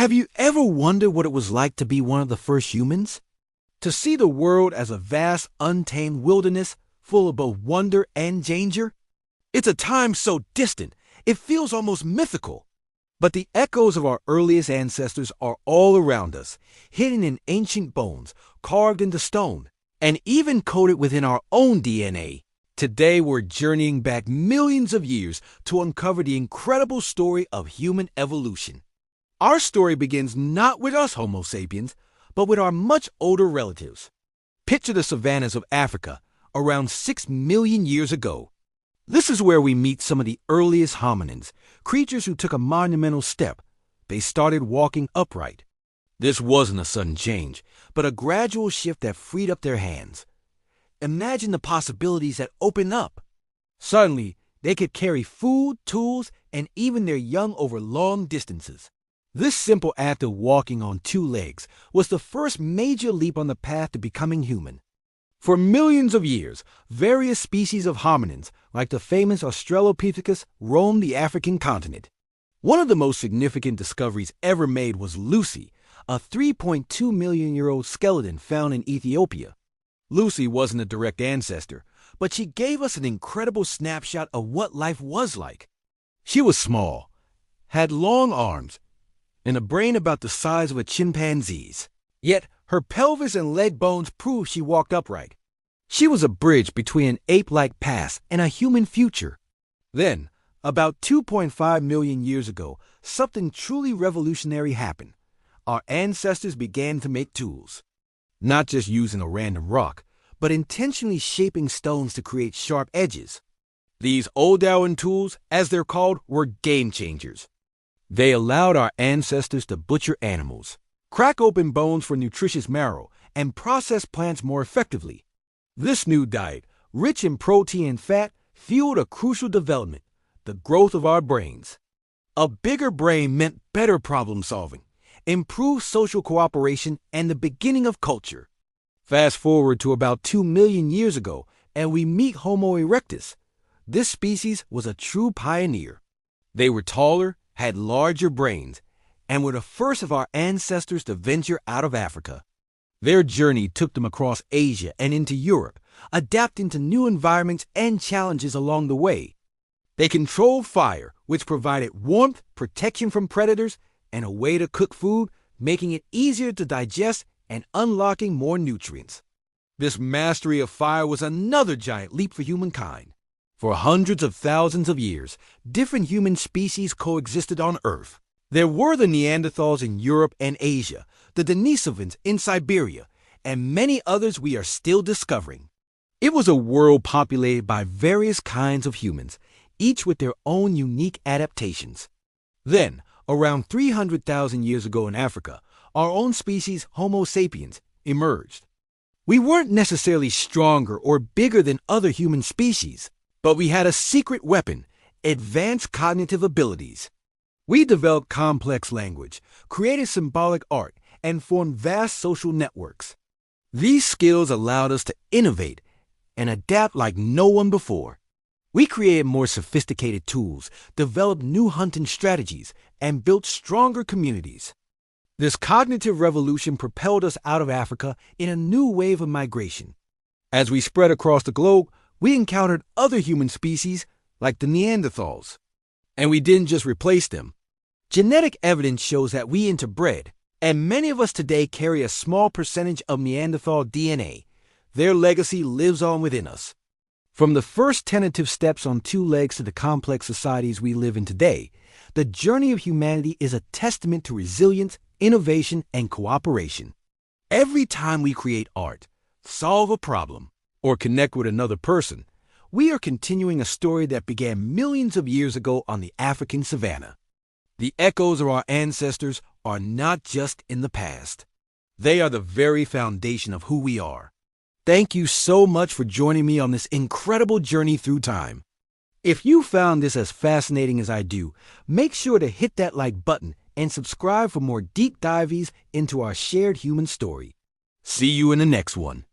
Have you ever wondered what it was like to be one of the first humans? To see the world as a vast, untamed wilderness full of both wonder and danger? It's a time so distant, it feels almost mythical. But the echoes of our earliest ancestors are all around us, hidden in ancient bones, carved into stone, and even coded within our own DNA. Today we're journeying back millions of years to uncover the incredible story of human evolution. Our story begins not with us Homo sapiens, but with our much older relatives. Picture the savannas of Africa around 6 million years ago. This is where we meet some of the earliest hominins, creatures who took a monumental step. They started walking upright. This wasn't a sudden change, but a gradual shift that freed up their hands. Imagine the possibilities that opened up. Suddenly, they could carry food, tools, and even their young over long distances. This simple act of walking on two legs was the first major leap on the path to becoming human. For millions of years, various species of hominins, like the famous Australopithecus, roamed the African continent. One of the most significant discoveries ever made was Lucy, a 3.2-million-year-old skeleton found in Ethiopia. Lucy wasn't a direct ancestor, but she gave us an incredible snapshot of what life was like. She was small, had long arms, and a brain about the size of a chimpanzee's. Yet, her pelvis and leg bones proved she walked upright. She was a bridge between an ape-like past and a human future. Then, about 2.5 million years ago, something truly revolutionary happened. Our ancestors began to make tools. Not just using a random rock, but intentionally shaping stones to create sharp edges. These Oldowan tools, as they're called, were game changers. They allowed our ancestors to butcher animals, crack open bones for nutritious marrow, and process plants more effectively. This new diet, rich in protein and fat, fueled a crucial development, the growth of our brains. A bigger brain meant better problem solving, improved social cooperation, and the beginning of culture. Fast forward to about 2 million years ago, and we meet Homo erectus. This species was a true pioneer. They were taller, had larger brains, and were the first of our ancestors to venture out of Africa. Their journey took them across Asia and into Europe, adapting to new environments and challenges along the way. They controlled fire, which provided warmth, protection from predators, and a way to cook food, making it easier to digest and unlocking more nutrients. This mastery of fire was another giant leap for humankind. For hundreds of thousands of years, different human species coexisted on Earth. There were the Neanderthals in Europe and Asia, the Denisovans in Siberia, and many others we are still discovering. It was a world populated by various kinds of humans, each with their own unique adaptations. Then, around 300,000 years ago in Africa, our own species, Homo sapiens, emerged. We weren't necessarily stronger or bigger than other human species, but we had a secret weapon, advanced cognitive abilities. We developed complex language, created symbolic art, and formed vast social networks. These skills allowed us to innovate and adapt like no one before. We created more sophisticated tools, developed new hunting strategies, and built stronger communities. This cognitive revolution propelled us out of Africa in a new wave of migration. As we spread across the globe, we encountered other human species like the Neanderthals. And we didn't just replace them. Genetic evidence shows that we interbred, and many of us today carry a small percentage of Neanderthal DNA. Their legacy lives on within us. From the first tentative steps on two legs to the complex societies we live in today, the journey of humanity is a testament to resilience, innovation, and cooperation. Every time we create art, solve a problem, or connect with another person, we are continuing a story that began millions of years ago on the African savanna. The echoes of our ancestors are not just in the past. They are the very foundation of who we are. Thank you so much for joining me on this incredible journey through time. If you found this as fascinating as I do, make sure to hit that like button and subscribe for more deep dives into our shared human story. See you in the next one.